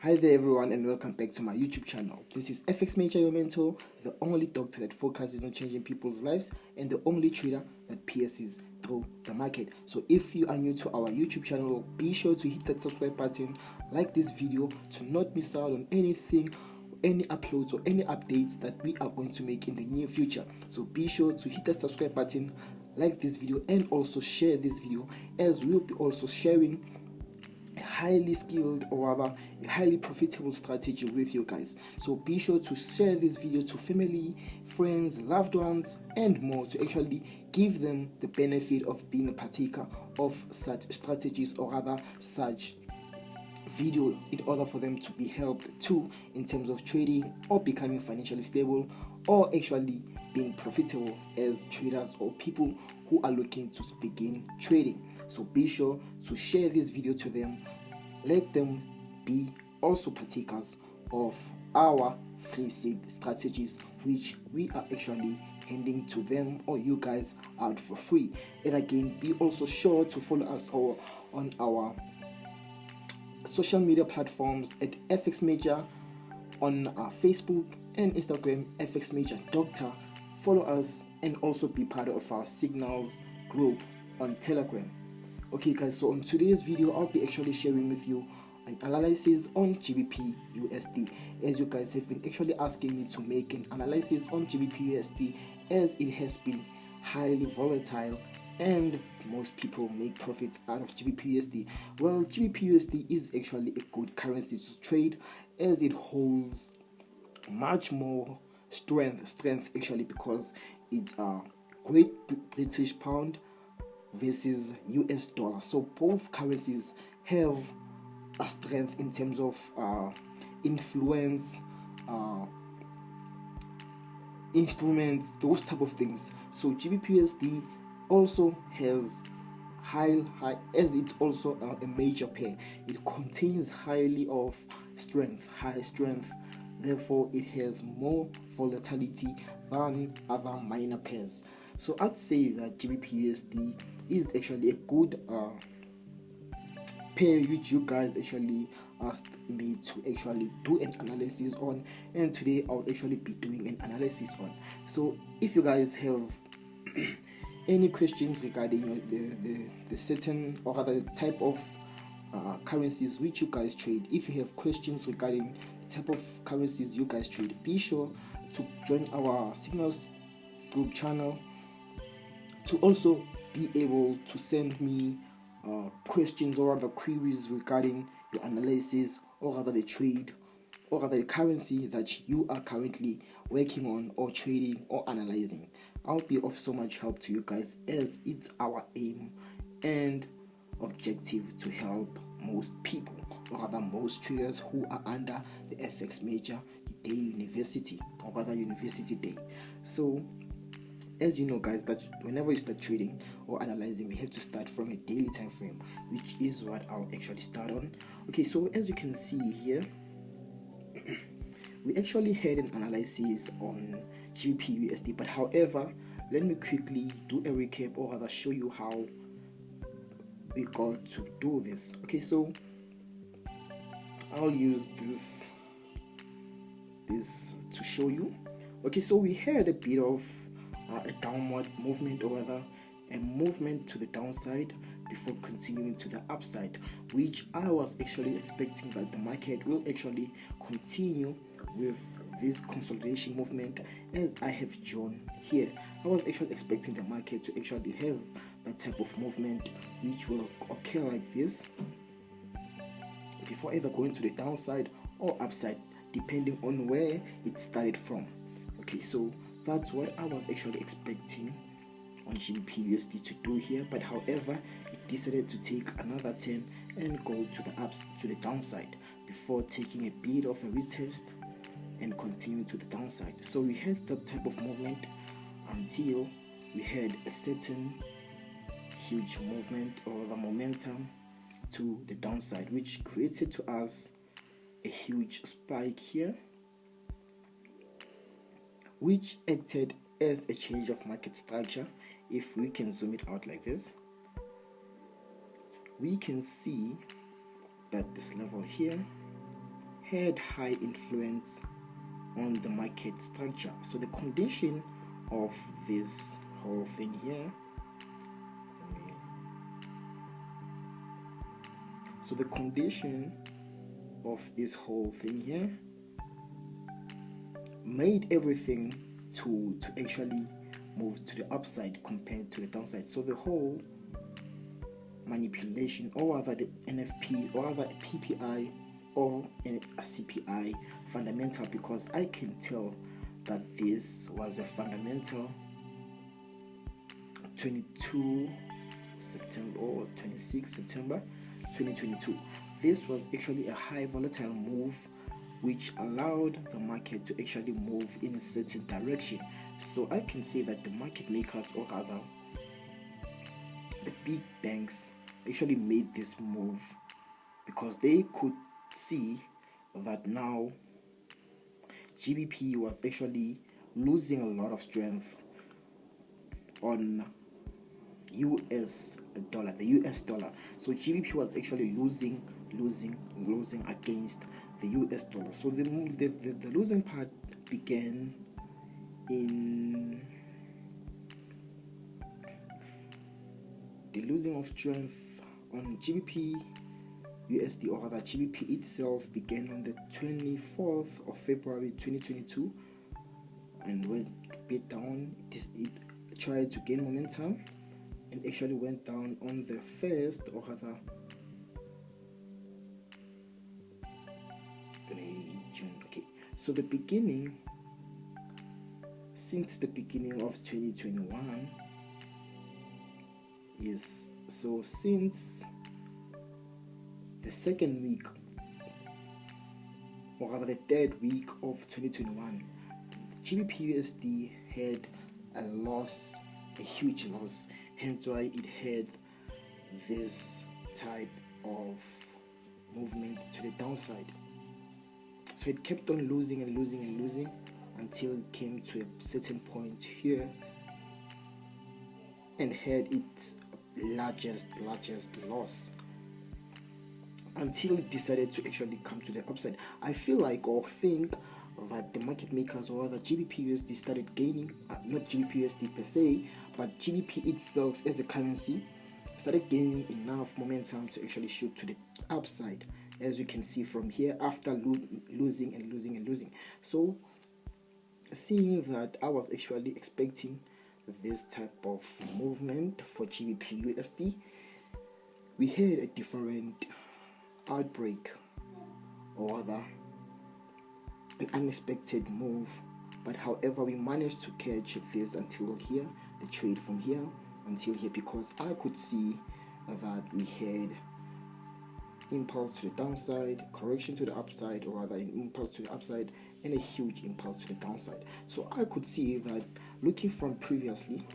Hi there everyone and welcome back to my YouTube channel. This is FX Major, your mentor, the only doctor that focuses on changing people's lives and the only trader that pierces through the market. So if you are new to our YouTube channel, be sure to hit that subscribe button, like this video to not miss out on anything, any uploads or any updates that we are going to make in the near future. So be sure to hit that subscribe button, like this video, and also share this video, as we'll be also sharing a highly skilled or rather a highly profitable strategy with you guys. So be sure to share this video to family, friends, loved ones and more to actually give them the benefit of being a partaker of such strategies or rather such video, in order for them to be helped too in terms of trading or becoming financially stable or actually being profitable as traders or people who are looking to begin trading. So be sure to share this video to them. Let them be also partakers of our free seed strategies, which we are actually handing to them or you guys out for free. And again, be also sure to follow us on our social media platforms at FX Major on our Facebook and Instagram, FX Major Doctor. Follow us and also be part of our Signals group on Telegram. Okay guys, so on today's video I'll be actually sharing with you an analysis on GBP USD, as you guys have been actually asking me to make an analysis on GBP USD, as it has been highly volatile and most people make profits out of GBP USD. Well, GBP USD is actually a good currency to trade, as it holds much more strength actually, because it's a Great British Pound versus US dollar. So both currencies have a strength in terms of influence, instruments, those type of things. So GBP USD also has high, as it's also a major pair. It contains high strength. Therefore, it has more volatility than other minor pairs. So I'd say that GBP USD is actually a good pair which you guys actually asked me to actually do an analysis on, and today I'll actually be doing an analysis on. So if you guys have any questions regarding the certain or other type of currencies which you guys trade, if you have questions regarding the type of currencies you guys trade, be sure to join our Signals group channel to also be able to send me questions or other queries regarding your analysis or other the trade or other the currency that you are currently working on or trading or analyzing. I'll be of so much help to you guys, as it's our aim and objective to help most people or rather most traders who are under the FX Major Day University or rather University Day. So as you know guys, that whenever you start trading or analyzing, we have to start from a daily time frame, which is what I'll actually start on. Okay, so as you can see here, we actually had an analysis on GBP USD, but however, let me quickly do a recap or rather show you how we got to do this. Okay, so I'll use this to show you. Okay, so we had a bit of a downward movement, or rather a movement to the downside before continuing to the upside, which I was actually expecting that the market will actually continue with this consolidation movement, as I have shown here. I was actually expecting the market to actually have that type of movement which will occur like this before either going to the downside or upside, depending on where it started from. Okay, so that's what I was actually expecting on GBP USD to do here, but however, it decided to take another turn and go to the downside before taking a bit of a retest and continue to the downside. So we had that type of movement until we had a certain huge movement or the momentum to the downside, which created to us a huge spike here, which acted as a change of market structure. If we can zoom it out like this, we can see that this level here had high influence on the market structure. So the condition of this whole thing here, so the condition of this whole thing here made everything to actually move to the upside compared to the downside. So the whole manipulation, or rather the NFP, or rather PPI, or a CPI fundamental, because I can tell that this was a fundamental 22 September or 26 September 2022. This was actually a high volatile move which allowed the market to actually move in a certain direction. So I can say that the market makers, or rather the big banks, actually made this move because they could see that now GBP was actually losing a lot of strength on US dollar, the US dollar. So GBP was actually losing against the US dollar. So the losing part began in the losing of strength on GBP USD, or rather GBP itself, began on the 24th of February 2022 and went a bit down. It tried to gain momentum and actually went down on the 1st, or rather May, June. Okay, so the beginning, since the beginning of 2021, yes, so since the second week, or rather the third week of 2021, GBP USD had a loss, a huge loss, hence why it had this type of movement to the downside. So it kept on losing and losing and losing until it came to a certain point here and had its largest loss, until it decided to actually come to the upside. I feel like, or think, that the market makers, or the GBP USD, started gaining, not GBP USD per se, but GBP itself as a currency started gaining enough momentum to actually shoot to the upside, as you can see from here, after losing and losing and losing. So seeing that, I was actually expecting this type of movement for GBP USD. We had a different outbreak, or rather an unexpected move, but however we managed to catch this until here, the trade from here until here, because I could see that we had impulse to the downside, correction to the upside, or rather an impulse to the upside and a huge impulse to the downside. So I could see that, looking from previously,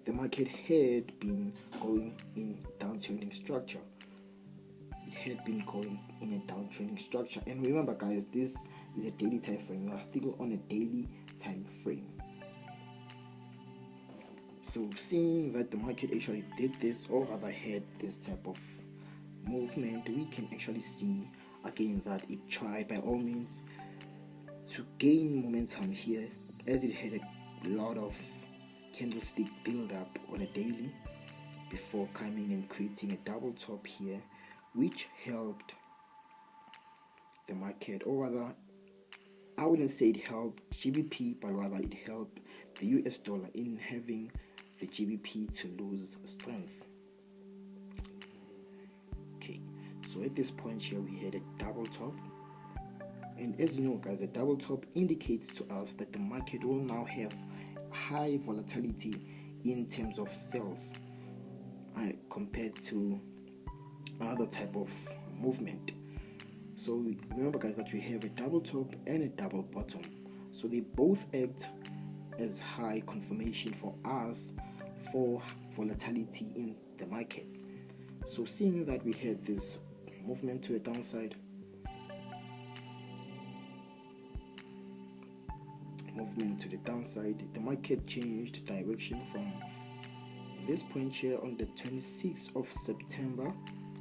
the market had been going in downtrending structure. It had been going in a downtrending structure. And remember, guys, this is a daily time frame. We are still on a daily time frame. So seeing that the market actually did this, or rather had this type of movement, we can actually see again that it tried by all means to gain momentum here, as it had a lot of candlestick build up on a daily before coming and creating a double top here, which helped the market, or rather I wouldn't say it helped GBP, but rather it helped the US dollar in having the GBP to lose strength. Okay, so at this point here we had a double top, and as you know, guys, a double top indicates to us that the market will now have high volatility in terms of sales compared to another type of movement. So remember, guys, that we have a double top and a double bottom, so they both act as high confirmation for us for volatility in the market. So seeing that we had this movement to the downside, the market changed direction from this point here on the 26th of September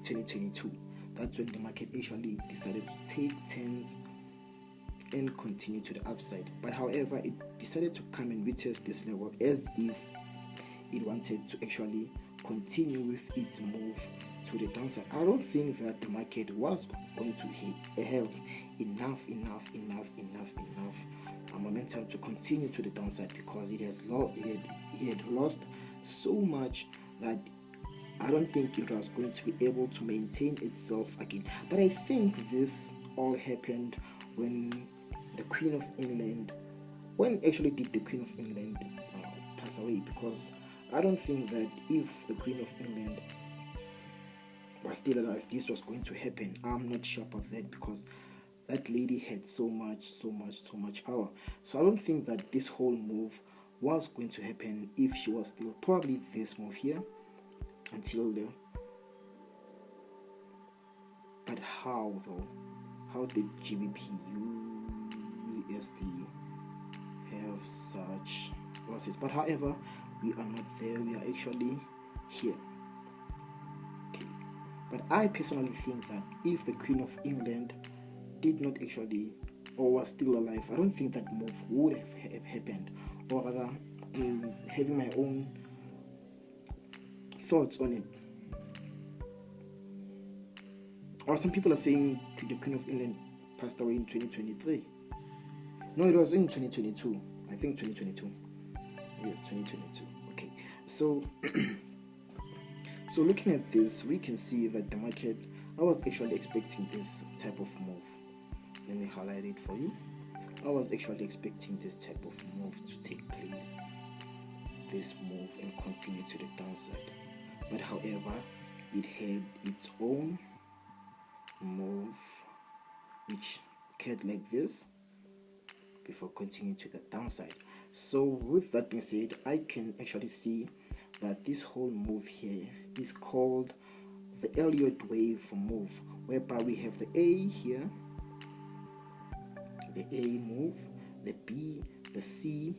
2022. that's when the market actually decided to take turns and continue to the upside. But however, it decided to come and retest this level as if it wanted to actually continue with its move to the downside. I don't think that the market was going to have enough momentum to continue to the downside, because it had lost so much that I don't think it was going to be able to maintain itself again. But I think this all happened when the Queen of England, when actually did the Queen of England pass away? Because I don't think that if the Queen of England was still alive, this was going to happen. I'm not sure about that, because that lady had so much power. So I don't think that this whole move was going to happen if she was still. Probably this move here until the. But how though? How did GBP USD have such losses? But however, we are not there. We are actually here. Okay. But I personally think that if the Queen of England did not actually, or was still alive, I don't think that move would have happened. Or rather, having my own thoughts on it. Or some people are saying the Queen of England passed away in 2023. No, it was in 2022. I think 2022. Yes, 2022. Okay. So, so looking at this, we can see that the market, I was actually expecting this type of move. Let me highlight it for you. I was actually expecting this type of move to take place. This move and continue to the downside. But however, it had its own move which occurred like this before continuing to the downside. So with that being said, I can actually see that this whole move here is called the Elliott wave move, whereby we have the A here, the A move, the B, the C,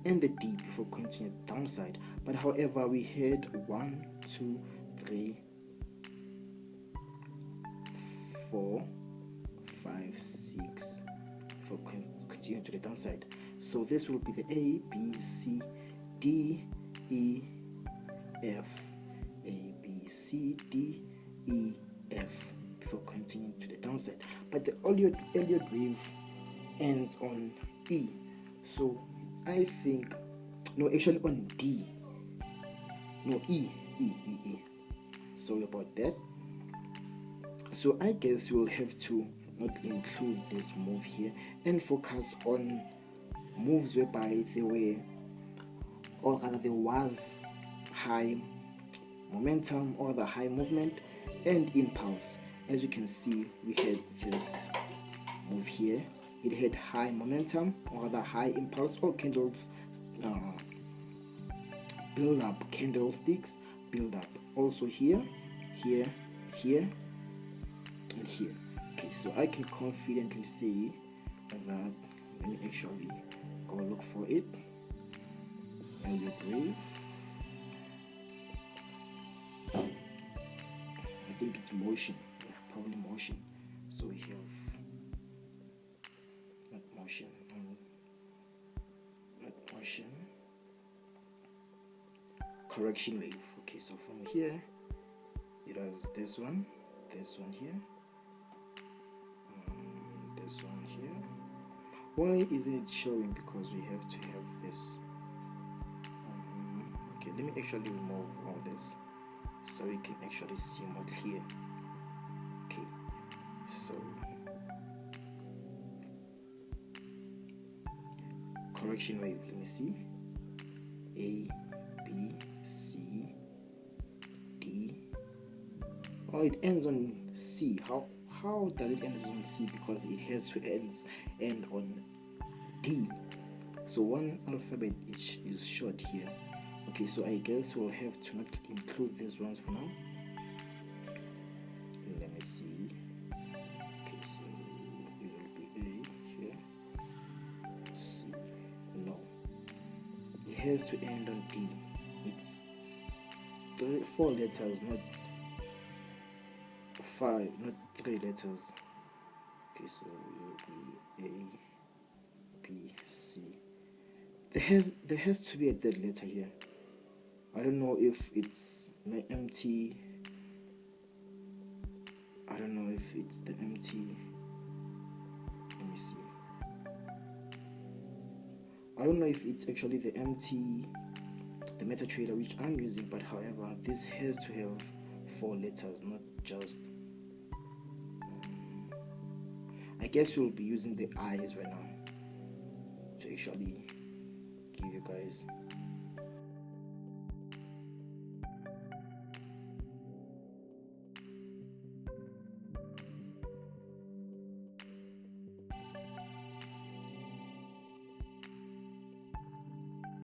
and the D before continuing downside. But however, we had 1, 2, 3, 4, 5, 6 for continuing to the downside. So this will be the A, B, C, D, E, F, A, B, C, D, E, F before continuing to the downside. But the Elliott wave ends on E. So I think, no, actually on D. No, E. Sorry about that. So I guess we'll have to not include this move here and focus on moves whereby there were, or rather there was high momentum or the high movement and impulse. As you can see, we had this move here. It had high momentum or the high impulse, or candles build up, candlesticks build up. Also here, and here. Okay, so I can confidently say that. Let me actually go look for it. Elliott wave. I think it's motion. Yeah, probably motion. So we have not motion. Correction wave. Okay, so from here it has this one here, this one here. Why isn't it showing? Because we have to have this. Okay, let me actually remove all this so we can actually see more clear. Okay, so correction wave, let me see. A, B, C, D. Oh, it ends on C. How does it end on C? Because it has to end on D. So one alphabet is short here. Okay, so I guess we'll have to not include these ones for now. Let me see. Okay, so it will be A here. C. No. It has to end on D. It's 4 letters, not 5, not 3 letters. Okay, so it will be A, B, C. There has to be a third letter here. I don't know if it's my MT. I don't know if it's the MT. Let me see. I don't know if it's actually the MT, the MetaTrader which I'm using, but however, this has to have 4 letters, not just. I guess we'll be using the I's right now to actually give you guys